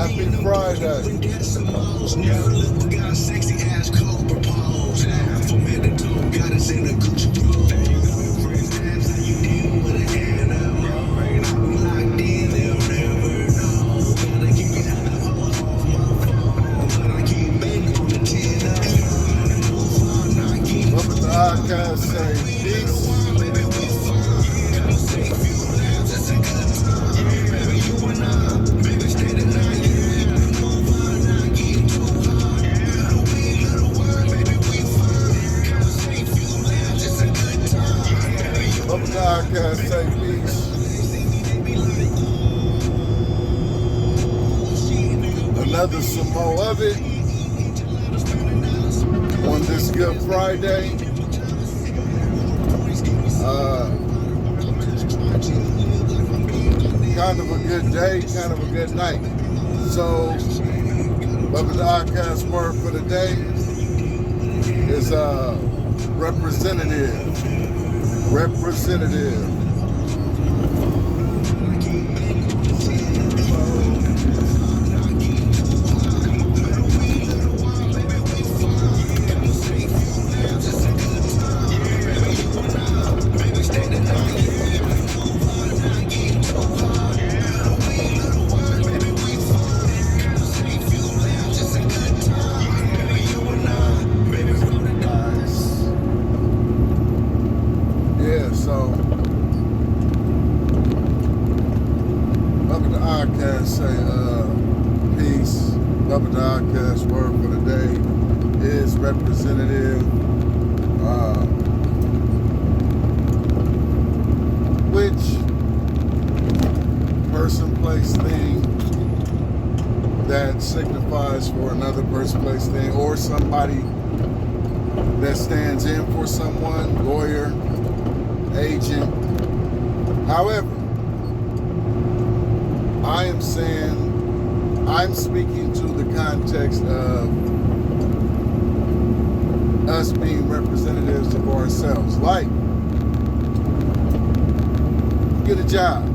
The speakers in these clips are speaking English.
Happy Friday. Never look got sexy ass cold propose. For minute two, got us in a Gucci robe. Friends ask how you deal with an animal. I'm locked in, they'll never know. Gotta keep these other hoes off my phone. But I keep banging on the 10 What would the podcast say? Peace. Podcast say peace. Another some more of it on this Good Friday. Kind of a good day, kind of a good night. So, BUB-IT word for the day is representative. Representative. Say peace. BUB-IT word for the day is representative. Which person, place, thing that signifies for another person, place, thing, or somebody that stands in for someone, lawyer, agent, however. I am saying, I'm speaking to the context of us being representatives of ourselves. Like, get a job.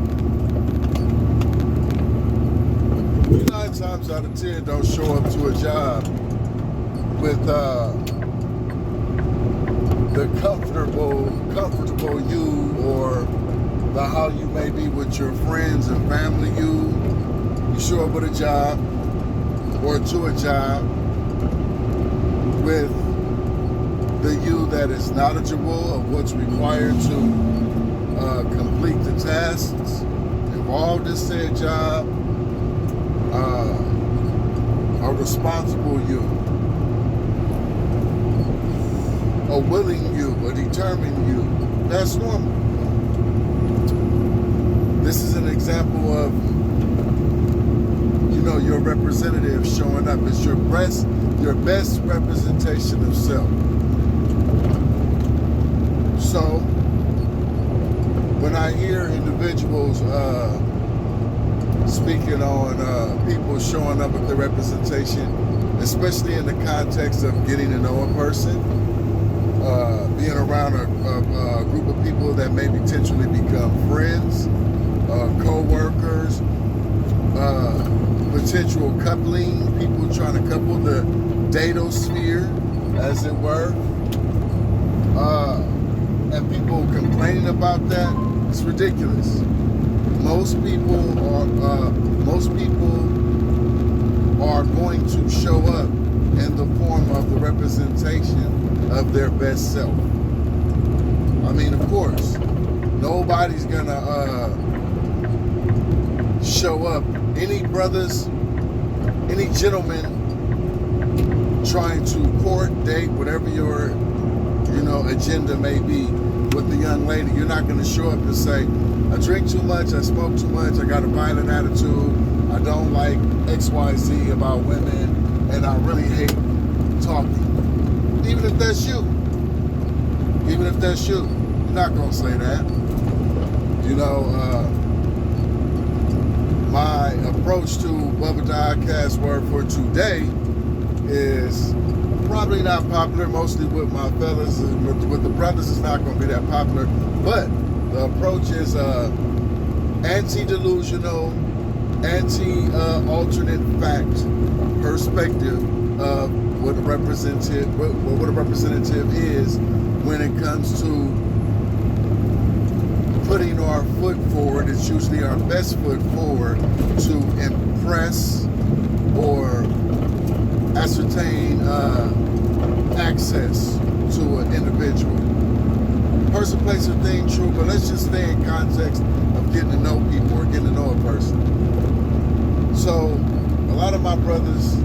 9 times out of 10 don't show up to a job with the comfortable you, or the how you may be with your friends and family. You show up with a job or to a job with the you that is knowledgeable of what's required to complete the tasks involved in said job, a responsible you, a willing you, a determined you. That's normal. This is an example of, your representative showing up. It's your best representation of self. So, when I hear individuals speaking on people showing up with their representation, especially in the context of getting to know a person, being around a group of people that may potentially become friends, co-workers, potential coupling, people trying to couple the datosphere, as it were, and people complaining about that. It's ridiculous. Most people are going to show up in the form of the representation of their best self. I mean, of course, nobody's gonna show up. Any brothers, any gentlemen trying to court, date, whatever your, agenda may be with the young lady, you're not going to show up and say, I drink too much, I smoke too much, I got a violent attitude, I don't like XYZ about women, and I really hate talking. Even if that's you. You're not going to say that. My approach to BUB-IT word for today is probably not popular, mostly with my fellas. With the brothers, it's not going to be that popular. But the approach is anti-delusional, alternate fact perspective of what a representative is when it comes to putting our foot forward. It's usually our best foot forward to impress or ascertain access to an individual. Person, place, or thing, true, but let's just stay in context of getting to know people or getting to know a person. So, a lot of my brothers,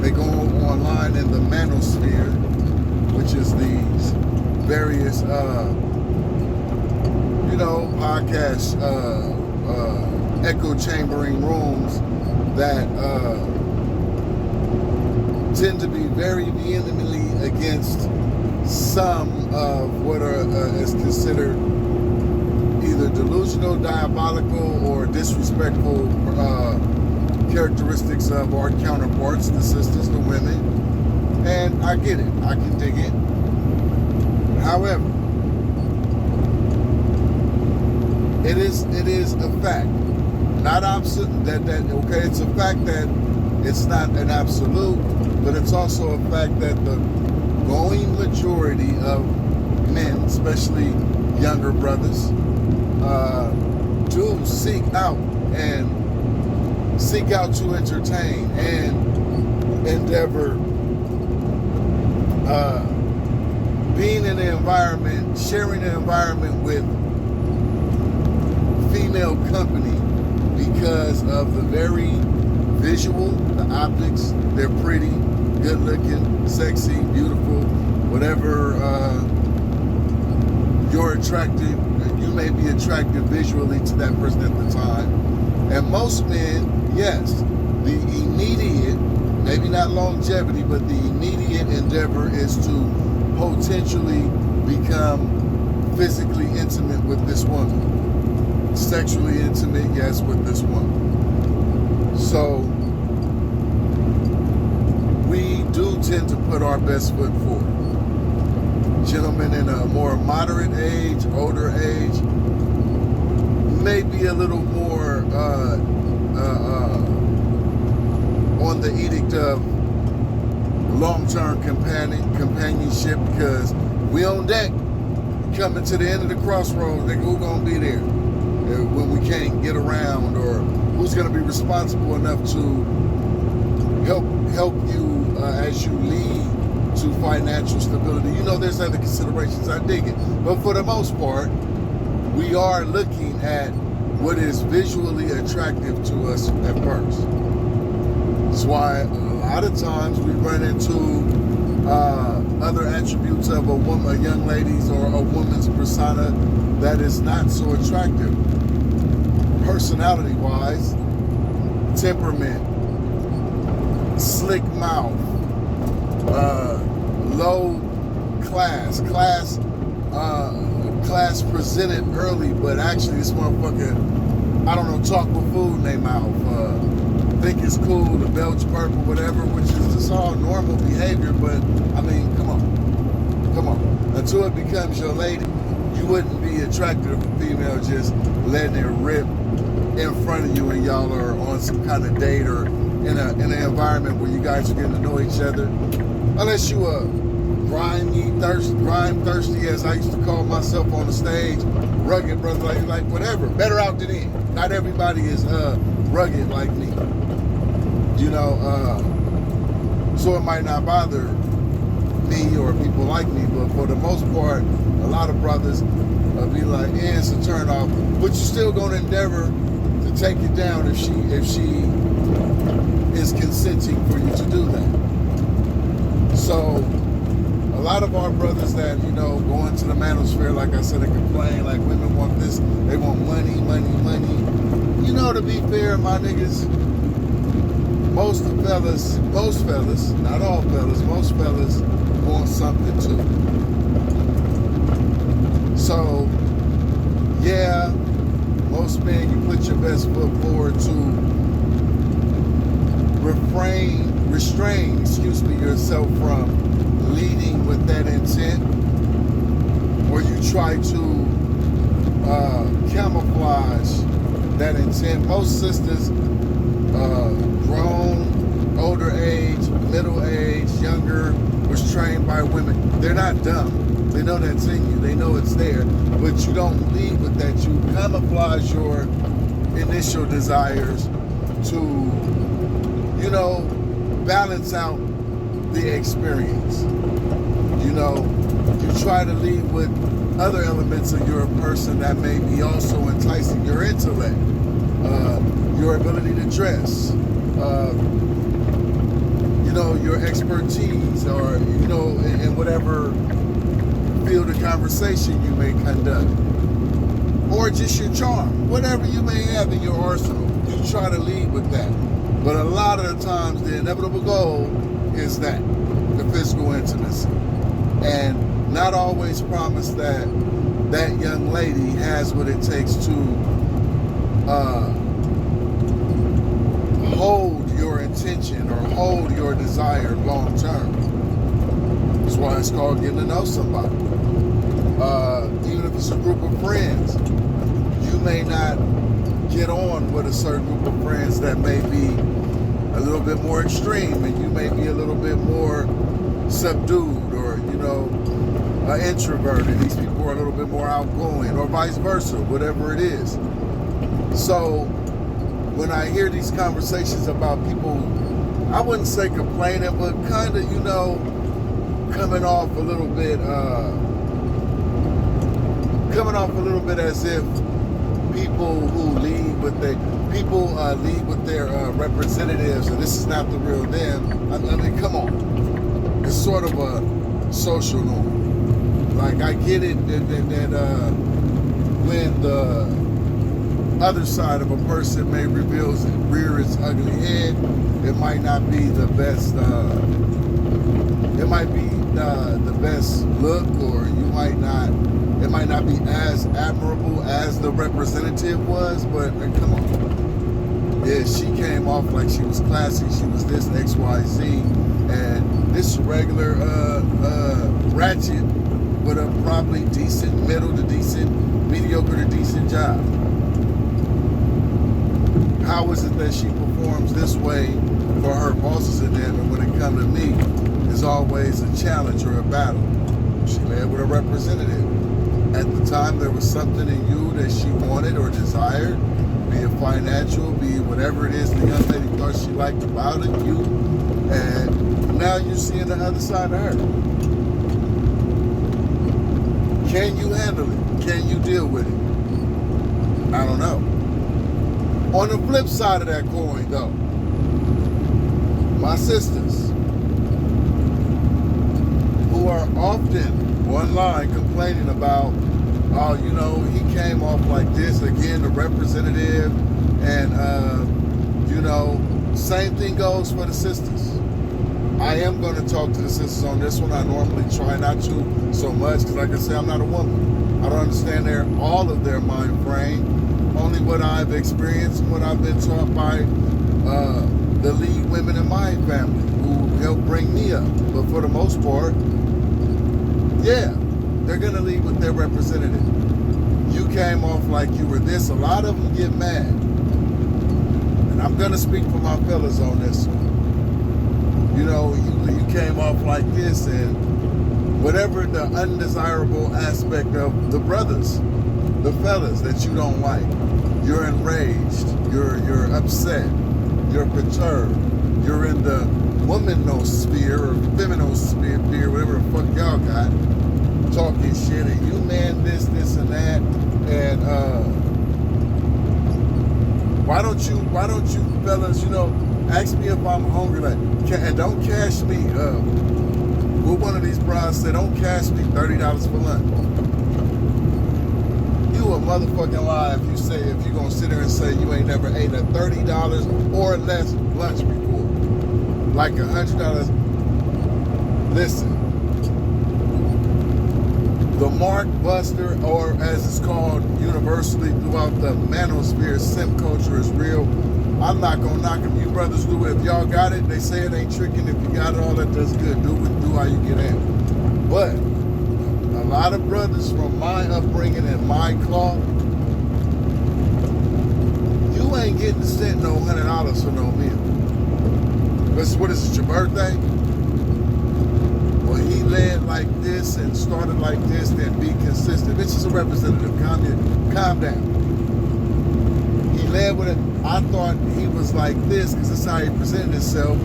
they go online in the manosphere, which is these various, podcast, echo chambering rooms that tend to be very vehemently against some of what is considered either delusional, diabolical, or disrespectful characteristics of our counterparts, the sisters, the women. And I get it. I can dig it. However, it is a fact. Not absolute okay, it's a fact that it's not an absolute, but it's also a fact that the growing majority of men, especially younger brothers, do seek out to entertain and endeavor being in an environment, sharing an environment with female company because of the very visual, the optics. They're pretty, good looking, sexy, beautiful, whatever you're attracted, you may be attracted visually to that person at the time. And most men, yes, the immediate, maybe not longevity, but the immediate endeavor is to potentially become physically intimate with this woman. Sexually intimate, yes, with this woman. So we do tend to put our best foot forward. Gentlemen in a more moderate age, older age, may be a little more on the edict of long-term companionship, because we on deck, coming to the end of the crossroads. Nigga, who gonna be there when we can't get around, or who's gonna be responsible enough to help you as you lead to financial stability? You know, there's other considerations. I dig it, but for the most part, we are looking at what is visually attractive to us at first. That's why a lot of times we run into other attributes of a young lady's or a woman's persona that is not so attractive. Personality-wise, temperament, slick mouth, low class presented early, but actually this motherfucker, I don't know, talk with food in their mouth, think it's cool to belch, burp, or whatever, which is just all normal behavior. But I mean, come on, until it becomes your lady, you wouldn't be attracted to a female just letting it rip in front of you and y'all are on some kind of date or in an environment where you guys are getting to know each other, unless you a grime thirsty, as I used to call myself on the stage, rugged brother, like whatever, better out than in. Not everybody is rugged like me, you know, so it might not bother me or people like me, but for the most part, a lot of brothers be like, yeah, it's a turn off, but you're still gonna endeavor to take it down if she is consenting for you to do that. So a lot of our brothers that, you know, go into the manosphere, like I said, and complain like women want this, they want money. You know, to be fair, my niggas, most fellas, not all fellas, most fellas want something too. So, yeah, most men, you put your best foot forward to restrain yourself from leading with that intent, or you try to camouflage that intent. Most sisters, grown, older age, middle age, younger, was trained by women. They're not dumb. They know that's in you. They know it's there. But you don't lead with that. You camouflage your initial desires to, you know, balance out the experience. You know, you try to lead with other elements of your person that may be also enticing. Your intellect, your ability to dress, you know, your expertise, or, you know, in whatever field of conversation you may conduct, or just your charm, whatever you may have in your arsenal. You try to lead with that. But a lot of the times, the inevitable goal is that, the physical intimacy. And not always promise that that young lady has what it takes to hold your intention or hold your desire long term. That's why it's called getting to know somebody. Even if it's a group of friends, you may not get on with a certain group of friends that may be a little bit more extreme, and you may be a little bit more subdued, or, you know, introverted. These people are a little bit more outgoing, or vice versa, whatever it is. So when I hear these conversations about people, I wouldn't say complaining, but kind of, you know, coming off a little bit as if people who lead with lead with their representatives, and this is not the real them. I mean, come on. It's sort of a social norm. Like, I get it that when the other side of a person may rear its ugly head, it might not be the best. It might be the best look, or it might not be as admirable as the representative was. But come on, yeah, she came off like she was classy. She was this XYZ, and this regular ratchet with a probably decent, middle to decent, mediocre to decent job. How is it that she performs this way for her bosses and them, and when it comes to me, it's always a challenge or a battle? She led with a representative. At the time, there was something in you that she wanted or desired, be it financial, be it whatever it is the young lady thought she liked about it, you, and now you're seeing the other side of her. Can you handle it? Can you deal with it? I don't know. On the flip side of that coin, though, my sisters, who are often online complaining about, oh, you know, he came off like this, again, the representative, and, you know, same thing goes for the sisters. I am going to talk to the sisters on this one. I normally try not to so much, because like I said, I'm not a woman. I don't understand all of their mind frame. Only what I've experienced and what I've been taught by the lead women in my family who helped bring me up. But for the most part, yeah, they're going to lead with their representative. You came off like you were this. A lot of them get mad. And I'm going to speak for my fellas on this one. You know, you came off like this, and whatever the undesirable aspect of the brothers, the fellas that you don't like, you're enraged, you're upset, you're perturbed, you're in the womanosphere or feminosphere, whatever the fuck y'all got, talking shit, and you man this and that, and why don't you fellas, you know, ask me if I'm hungry, like, and don't cash me what one of these bras said, don't cash me $30 for lunch. You a motherfucking lie if you're gonna sit there and say you ain't never ate a $30 or less lunch before. Like $100. Listen, the Mark Buster, or as it's called universally throughout the manosphere, simp culture is real. I'm not gonna knock them. You brothers do it. If y'all got it, they say it ain't tricking. If you got it all, that's good. Do how you get in. But a lot of brothers from my upbringing and my cloth, ain't getting sent no $100 for no meal. What is it, your birthday? Well, he led like this and started like this, then be consistent. This is a representative. Calm down. He led with it. I thought he was like this because that's how he presented himself.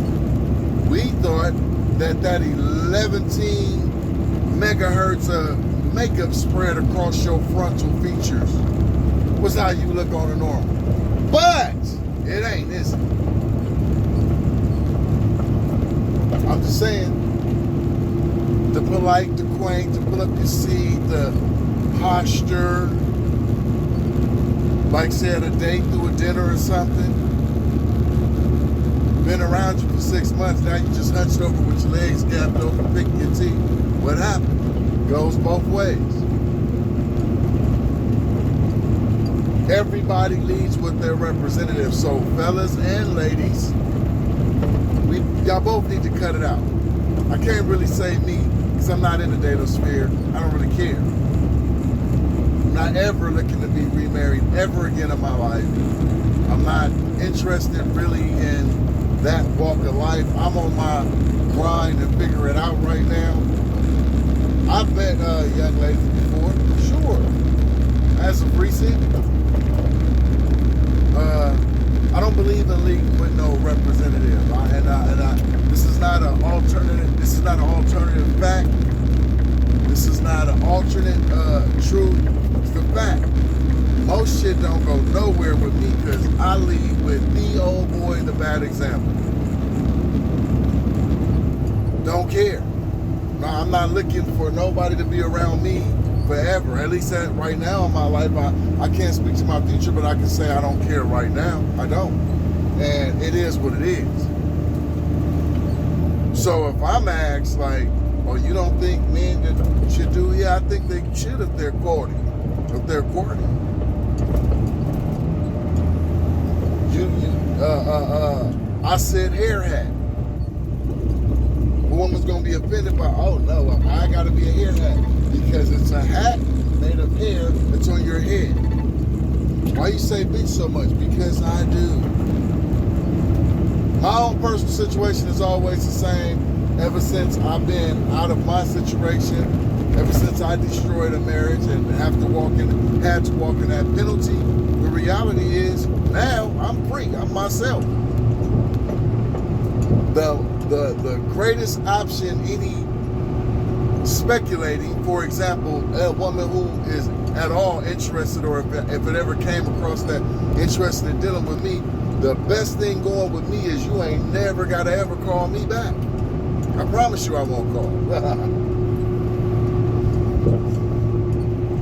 We thought that 11 megahertz of makeup spread across your frontal features was how you look on a normal. But it ain't, is it? I'm just saying, the polite, the quaint, to pull up your seat, the posture, like say at a date through a dinner or something. Been around you for 6 months, now you just hunched over with your legs gapped open, picking your teeth. What happened? Goes both ways. Everybody leads with their representative. So fellas and ladies, y'all both need to cut it out. I can't really say me, because I'm not in the datosphere. I don't really care. I'm not ever looking to be remarried ever again in my life. I'm not interested really in that walk of life. I'm on my grind and figure it out right now. I've met young ladies before, sure. As of recent, I don't believe in leading with no representative. This is not an alternative. This is not an alternative fact. This is not an alternate truth. It's the fact. Most shit don't go nowhere with me because I lead with the old boy, the bad example. Don't care. No, I'm not looking for nobody to be around me forever. At least right now in my life, I can't speak to my future, but I can say I don't care right now. I don't. And it is what it is. So if I'm asked like, oh, you don't think men should do? Yeah, I think they should if they're courting. If they're courting. I said hair hat. A woman's gonna be offended by, oh no, I gotta be a hair hat because it's a hat made of hair that's on your head. Why you say bitch so much? Because I do. My own personal situation is always the same ever since I've been out of my situation, ever since I destroyed a marriage and had to walk in that penalty. The reality is now I'm free. I'm myself. The greatest option any speculating, for example, a woman who is at all interested or if it ever came across that interested in dealing with me, the best thing going with me is you ain't never got to ever call me back. I promise you I won't call.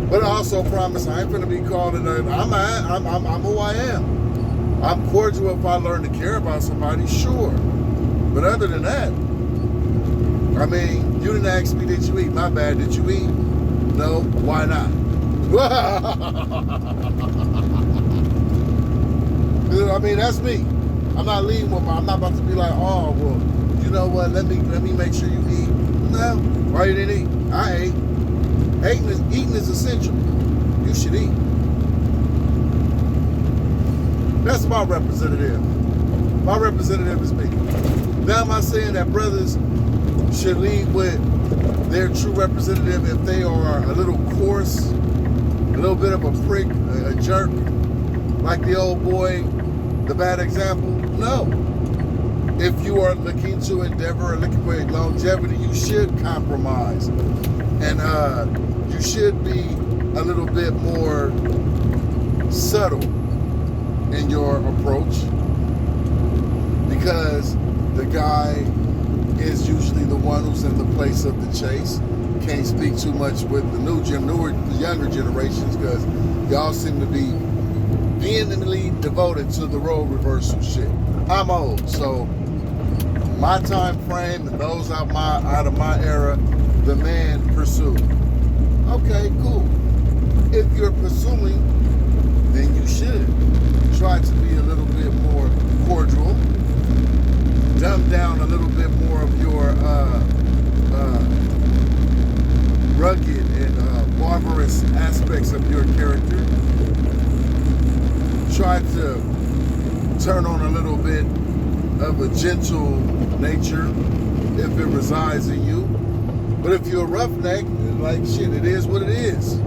But I also promise I ain't gonna be called I'm who I am. I'm cordial if I learn to care about somebody, sure. But other than that, I mean, you didn't ask me, did you eat? My bad, did you eat? No, why not? I mean, that's me. I'm not leading with I'm not about to be like, oh, well, you know what, let me make sure you eat. No, why you didn't eat? I ate. Eating is essential. You should eat. That's my representative. My representative is me. Now am I saying that brothers should lead with their true representative if they are a little coarse, a little bit of a prick, a jerk, like the old boy, the bad example? No. If you are looking to endeavor or looking for longevity, you should compromise. And you should be a little bit more subtle in your approach because the guy is usually the one who's in the place of the chase. Can't speak too much with the younger generations because y'all seem to be vehemently devoted to the role reversal shit. I'm old, so my time frame and those out of my era, the man pursued. Okay, cool. If you're pursuing, then you should try to be a little bit more cordial, dumb down a little bit more of your rugged and barbarous aspects of your character. Try to turn on a little bit of a gentle nature if it resides in you. But if you're a roughneck, like shit, it is what it is.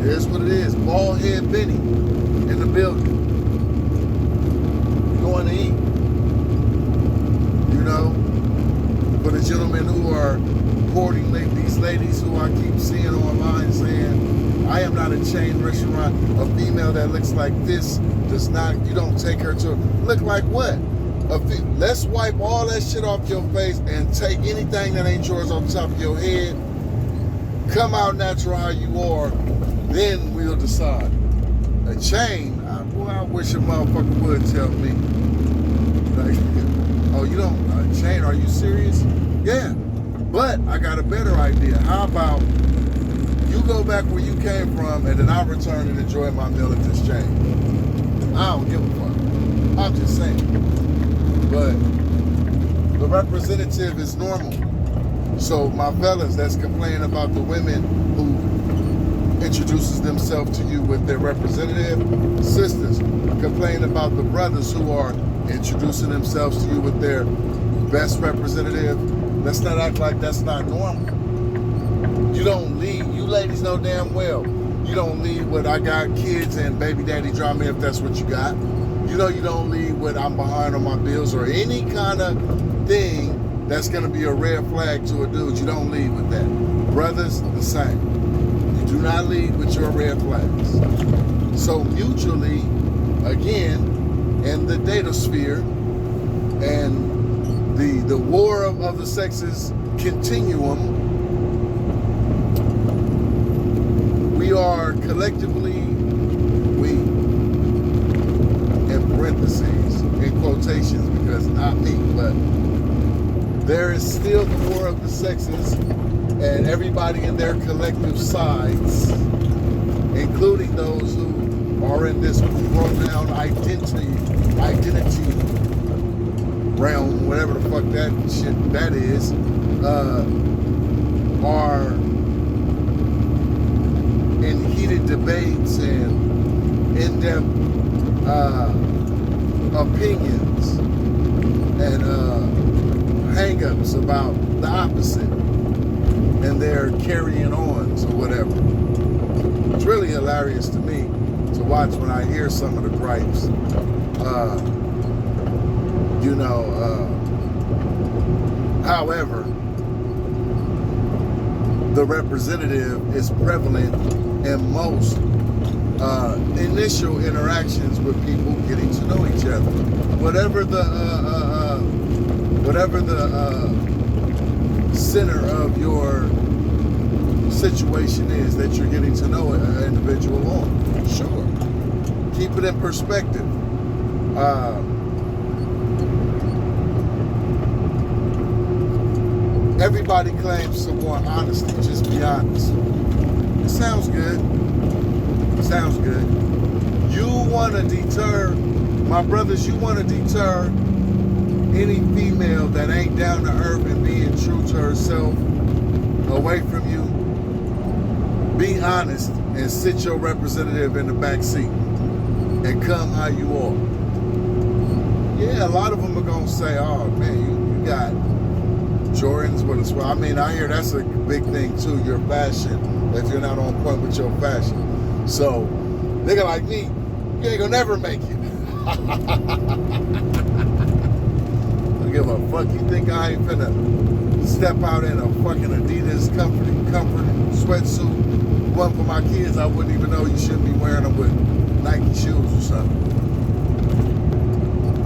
It is what it is. Bald head Benny in the building. Going to eat. You know, for the gentlemen who are courting these ladies who I keep seeing online saying, I am not a chain restaurant. A female that looks like this does not, you don't take her to, look like what? Let's wipe all that shit off your face and take anything that ain't yours off the top of your head. Come out natural how you are, then we'll decide. A chain, I wish a motherfucker would tell me. Like, oh, you don't, a chain, are you serious? Yeah, but I got a better idea. How about you go back where you came from and then I'll return and enjoy my meal at this chain. I don't give a fuck. I'm just saying. But the representative is normal. So my fellas that's complaining about the women who introduces themselves to you with their representative, sisters complain about the brothers who are introducing themselves to you with their best representative. Let's not act like that's not normal. You don't lead, you ladies know damn well, you don't lead with I got kids and baby daddy drive me if that's what you got. You know you don't lead with I'm behind on my bills or any kind of thing that's going to be a red flag to a dude. You don't lead with that. Brothers, the same. You do not lead with your red flags. So mutually, again, in the data sphere and the war of the sexes continuum, we are collectively, we, in parentheses, in quotations, because not me, but there is still the war of the sexes and everybody in their collective sides, including those who are in this pronoun identity realm, whatever the fuck that shit that is, are in heated debates and in-depth opinions and hang-ups about the opposite and their carrying ons or whatever. It's really hilarious to me to watch when I hear some of the gripes. However, the representative is prevalent in most initial interactions with people getting to know each other. Whatever the center of your situation is that you're getting to know an individual on. Sure. Keep it in perspective. Everybody claims some more honesty. Just be honest. It sounds good. It sounds good. You want to deter, my brothers, you want to deter any female that ain't down to earth and being true to herself away from you. Be honest and sit your representative in the back seat and come how you are. Yeah, a lot of them are going to say, oh man, you got Jordans with us. Well, I mean, I hear that's a big thing too, your fashion, if you're not on point with your fashion. So, nigga like me, you ain't gonna never make it. Don't give a fuck. You think I ain't finna step out in a fucking Adidas comfort sweatsuit? One for my kids, I wouldn't even know you shouldn't be wearing them with Nike shoes or something.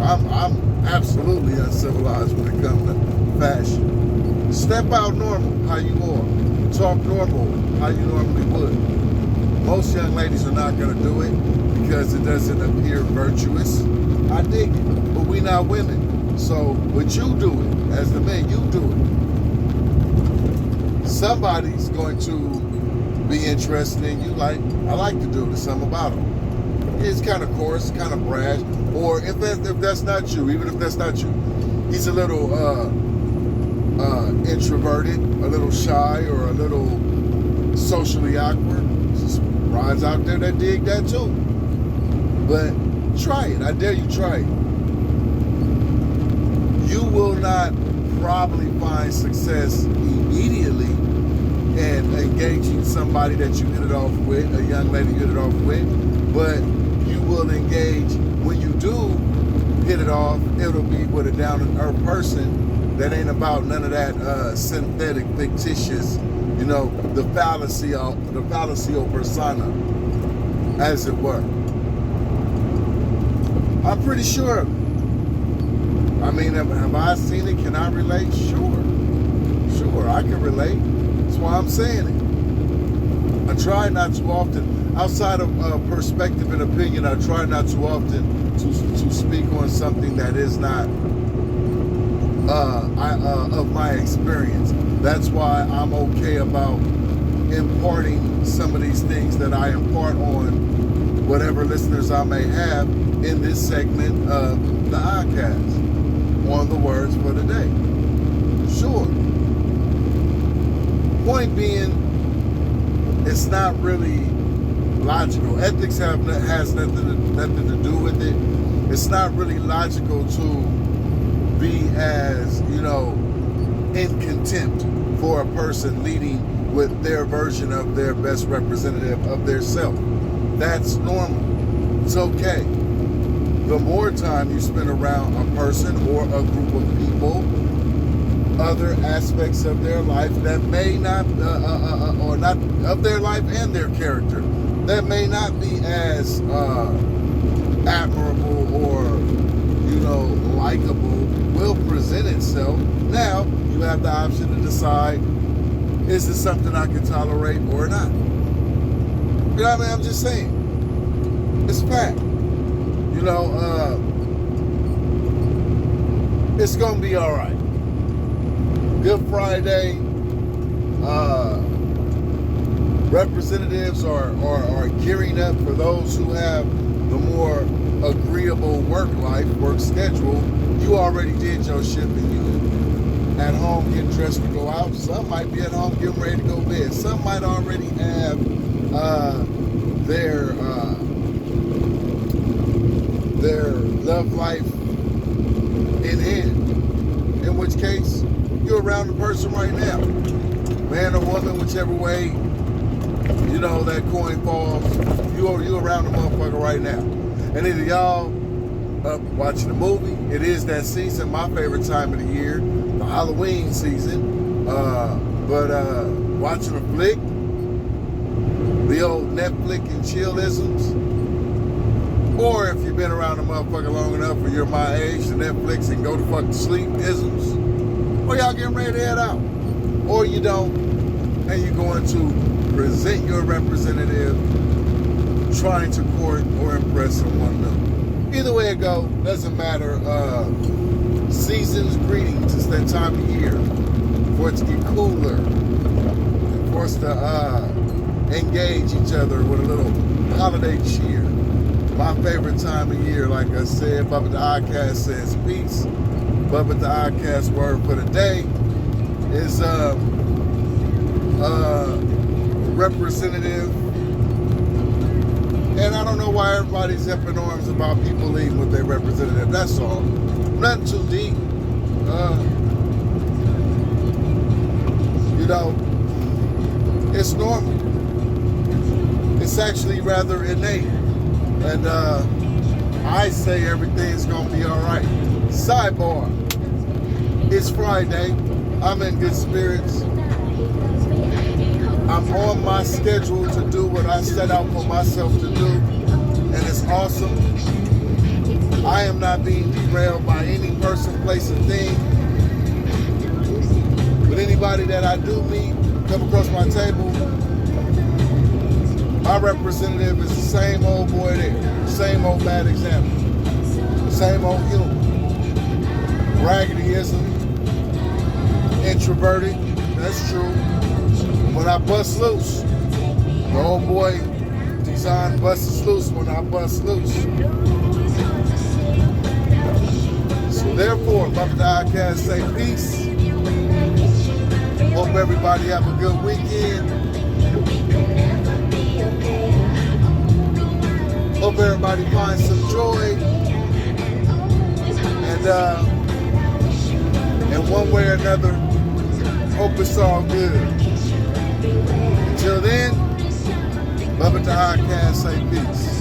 I'm absolutely uncivilized when it comes to fashion. Step out normal, how you are. Talk normal, how you normally would. Most young ladies are not gonna do it because it doesn't appear virtuous. I dig it, but we not women. So, but you do it, as the man, you do it. Somebody's going to be interested in you like, I like to do this, something about him. It's kind of coarse, kind of brash, or if that's not you, even if that's not you, he's a little introverted, a little shy, or a little socially awkward. There's rides out there that dig that too. But Try it. I dare you try it. You will not probably find success immediately in engaging somebody that you hit it off with, a young lady you hit it off with, but you will engage when you do hit it off. It'll be with a down-to-earth person that ain't about none of that synthetic, fictitious, you know, the fallacy of persona, as it were. I'm pretty sure of it. I mean, have I seen it? Can I relate? Sure, I can relate. That's why I'm saying it. I try not too often, outside of perspective and opinion, I try not too often to speak on something that is not of my experience. That's why I'm okay about imparting some of these things that I impart on whatever listeners I may have in this segment of the podcast on the words for the day. Sure. Point being, it's not really logical. Ethics has nothing to do with it. It's not really logical to be as, you know, in contempt for a person leading with their version of their best representative of their self. That's normal. It's okay. The more time you spend around a person or a group of people, other aspects of their life that may not, or not of their life and their character, that may not be as admirable or, you know, likable, will present itself. Now, you have the option to decide, is this something I can tolerate or not? You know what I mean? I'm just saying. It's a fact. You know, it's going to be all right. Good Friday. Representatives are gearing up for those who have the more agreeable work schedule. You already did your shift and you at home getting dressed to go out. Some might be at home getting ready to go to bed. Some might already have their love life in hand. In which case, you're around the person right now. Man or woman, whichever way, you know, that coin falls, you around the motherfucker right now. And either y'all up watching a movie, it is that season, my favorite time of the year, the Halloween season, but watching a flick, the old Netflix and chillisms, or if you've been around the motherfucker long enough or you're my age, the Netflix and go to fuck to sleep isms, or y'all getting ready to head out, or you don't, and you're going to present your representative trying to court or impress someone new. Either way it go, doesn't matter. Season's greetings. It's that time of year for it to get cooler, and for us to engage each other with a little holiday cheer. My favorite time of year, like I said, BUB-IT the Oddcast says peace. BUB-IT the Oddcast word for the day is representative. And I don't know why everybody's up in arms about people leaving with their representative. That's all. Nothing too deep. You know, it's normal. It's actually rather innate. And I say everything's going to be all right. Sidebar. It's Friday. I'm in good spirits. I'm on my schedule to do what I set out for myself to do. And it's awesome. I am not being derailed by any person, place, or thing. But anybody that I do meet, come across my table, my representative is the same old boy there. Same old bad example. Same old human. Raggadyism. Introverted. That's true. When I bust loose, the old boy design busts loose when I bust loose. So therefore, BUB-IT the Oddcast say peace. Hope everybody have a good weekend. Hope everybody finds some joy. And in one way or another, hope it's all good. Until then, BUB-IT the Podcast, say peace.